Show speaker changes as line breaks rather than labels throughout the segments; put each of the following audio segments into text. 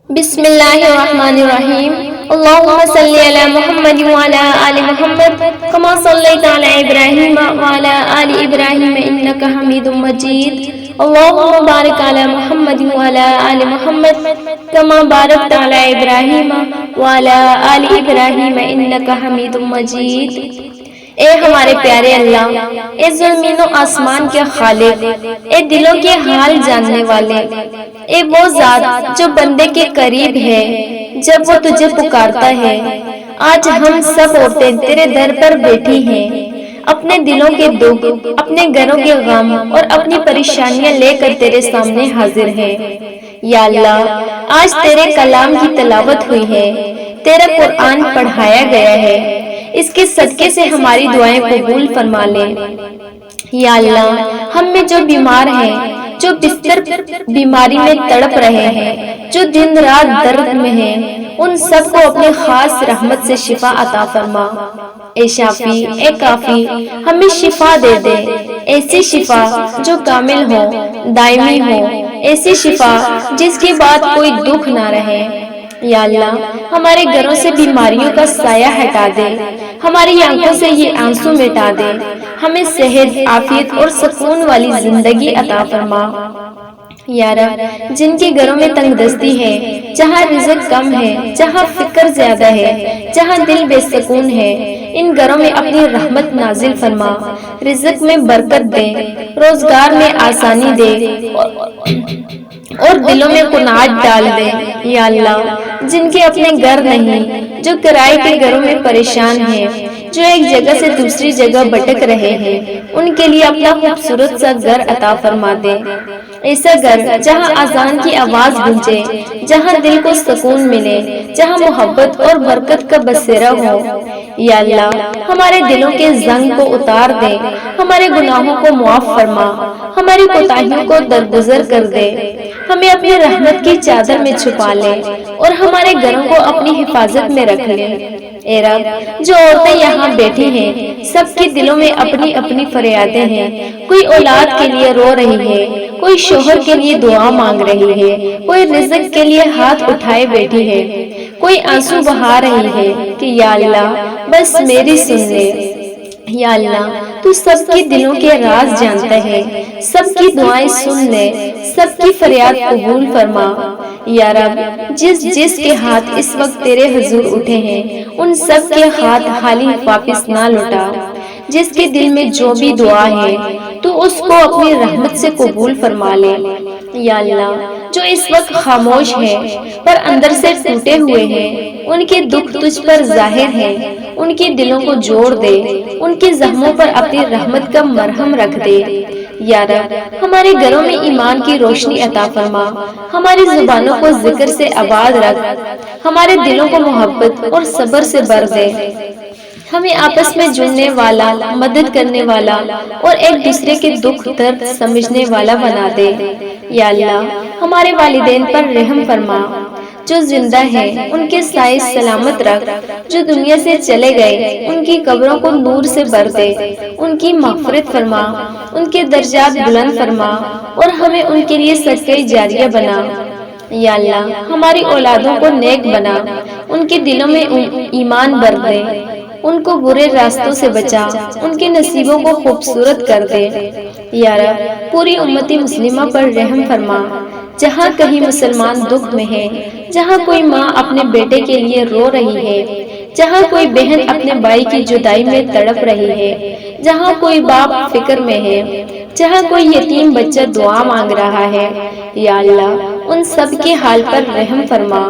بسم اللہ الرحمن الرحیم اللہم صلی علی محمد وعلی آل محمد کما صلیت علی ابراہیم وعلی آل ابراہیم انک حمید مجید اللہم بارک علی محمد وعلی آل محمد کما بارکت علی ابراہیم وعلی آل ابراہیم انک حمید مجید۔ اے ہمارے پیارے اللہ، اے زمین و آسمان کے خالق، اے دلوں کے حال جاننے والے، اے وہ ذات جو بندے کے قریب ہے جب وہ تجھے پکارتا ہے۔ آج ہم سب عورتیں تیرے در پر بیٹھی ہیں، اپنے دلوں کے دکھ، اپنے گھروں کے غم اور اپنی پریشانیاں لے کر تیرے سامنے حاضر ہیں۔ یا اللہ، آج تیرے کلام کی تلاوت ہوئی ہے، تیرا قرآن پڑھایا گیا ہے، اس کے صدقے سے ہماری دعائیں قبول فرما لے۔ یا اللہ، ہم میں جو بیمار ہیں، جو بستر بیماری میں تڑپ رہے ہیں، جو دن رات درد میں ہیں، ان سب کو اپنے خاص رحمت سے شفا عطا فرما۔ اے شافی، اے کافی، ہمیں شفا دے دے، ایسی شفا جو کامل ہو، دائمی ہو، ایسی شفا جس کے بعد کوئی دکھ نہ رہے۔ یا اللہ، ہمارے گھروں سے بیماریوں کا سایہ ہٹا دے، ہماری آنکھوں سے یہ آنسو مٹا دے، ہمیں صحت، عافیت اور سکون والی زندگی عطا فرما۔ یا رب، جن کے گھروں میں تنگ دستی ہے، جہاں رزق کم ہے، جہاں فکر زیادہ ہے، جہاں دل بے سکون ہے، ان گھروں میں اپنی رحمت نازل فرما، رزق میں برکت دے، روزگار میں آسانی دے اور دلوں میں قناعت ڈال دے۔ یا اللہ، جن کے اپنے گھر نہیں، جو کرائے کے گھروں میں پریشان ہیں، جو ایک جگہ سے دوسری جگہ بھٹک رہے ہیں، ان کے لیے اپنا خوبصورت سا گھر عطا فرما دے، ایسا گھر جہاں اذان کی آواز گونجے، جہاں دل کو سکون ملے، جہاں محبت اور برکت کا بسیرا ہو۔ یا اللہ، ہمارے دلوں کے زنگ کو اتار دے، ہمارے گناہوں کو معاف فرما، ہماری کوتاہیوں کو درگزر کر دے، ہمیں اپنی رحمت کی چادر میں چھپا لے اور ہمارے گھروں کو اپنی حفاظت میں رکھ لے۔ اے رب، جو عورتیں یہاں بیٹھی ہیں، سب کے دلوں میں اپنی اپنی فریادیں ہیں، کوئی اولاد کے لیے رو رہی ہے، کوئی شوہر کے لیے دعا مانگ رہی ہے، کوئی رزق کے لیے ہاتھ اٹھائے بیٹھی ہے، کوئی آنسو بہا رہی ہے کہ یا اللہ بس میری سن لے۔ یا اللہ، تو سب کے دلوں کے راز جانتا ہے، سب کی دعائیں سن لے، سب کی فریاد قبول فرما۔ یا رب، جس کے ہاتھ اس وقت تیرے حضور اٹھے ہیں، ان سب کے ہاتھ خالی واپس نہ لوٹا۔ جس کے دل میں جو بھی دعا ہے، تو اس کو اپنی رحمت سے قبول فرما لے۔ یا اللہ، جو اس وقت خاموش ہے پر اندر سے ٹوٹے ہوئے ہیں، ان کے دکھ تجھ پر ظاہر ہیں، ان کے دلوں کو جوڑ دے، ان کے زخموں پر اپنی رحمت کا مرہم رکھ دے۔ یا رب، ہمارے گھروں میں ایمان کی روشنی عطا فرما، ہماری زبانوں کو ذکر سے آباد رکھ، ہمارے دلوں کو محبت اور صبر سے بھر دے، ہمیں آپس میں جڑنے والا، مدد کرنے والا اور ایک دوسرے کے دکھ درد سمجھنے والا بنا دے۔ یا اللہ، ہمارے والدین پر رحم فرما، جو زندہ ہیں ان کے سائے سلامت رکھ، جو دنیا سے چلے گئے ان کی قبروں کو نور سے بھر دے، ان کی مغفرت فرما، ان کے درجات بلند فرما اور ہمیں ان کے لیے صدقہ جاریہ بنا۔ یا اللہ، ہماری اولادوں کو نیک بنا، ان کے دلوں میں ایمان بھر دے، ان کو برے راستوں سے بچا، ان کے نصیبوں کو خوبصورت کر دے۔ یا رب، پوری امت مسلمہ پر رحم فرما، جہاں کہیں مسلمان دکھ میں ہے، جہاں کوئی ماں اپنے بیٹے کے لیے رو رہی ہے، جہاں کوئی بہن اپنے بھائی کی جدائی میں تڑپ رہی ہے، جہاں کوئی باپ فکر میں ہے، جہاں کوئی یتیم بچہ دعا مانگ رہا ہے۔ یا اللہ، ان سب کے حال پر رحم فرما۔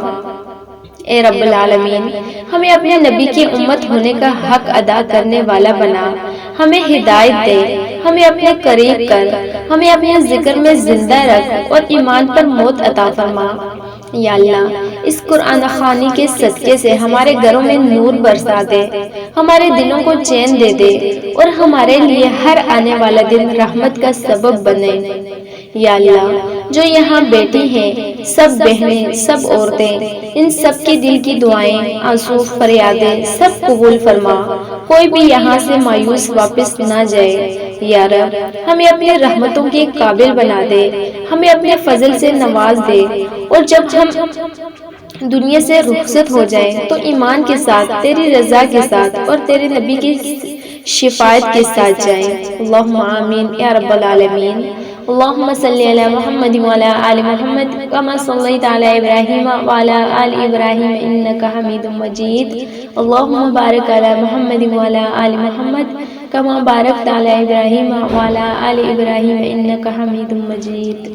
اے رب العالمین، ہمیں اپنے نبی کی امت ہونے کا حق ادا کرنے والا بنا، ہمیں ہدایت دے، ہمیں اپنے قریب کر، ہمیں اپنے ذکر میں زندہ رکھ اور ایمان پر موت عطا فرما۔ یا اللہ، اس قرآن خوانی کے صدقے سے ہمارے گھروں میں نور برسا دے، ہمارے دلوں کو چین دے دے اور ہمارے لیے ہر آنے والا دن رحمت کا سبب بنے۔ یا اللہ، جو یہاں بیٹھی ہیں، سب بہنیں، سب عورتیں، ان سب کے دل کی دعائیں، آنسو، فریادیں سب قبول فرما، کوئی بھی یہاں سے مایوس واپس نہ جائے۔ یا رب ہمیں اپنی رحمتوں کے قابل بنا دے، ہمیں اپنے فضل سے نواز دے، اور جب ہم دنیا سے رخصت ہو جائیں تو ایمان کے ساتھ، تیری رضا کے ساتھ اور تیرے نبی کی شفاعت کے ساتھ جائیں۔ اللہم آمین یا رب العالمین۔ اللہم صلی علی محمد وعلی آل محمد کما صلیت علی ابراہیم وعلی آل ابراہیم انک حمید مجید۔ اللہم بارک علی محمد وعلی آل محمد کما بارکت علی ابراہیم وعلی آل ابراہیم انک حمید مجید۔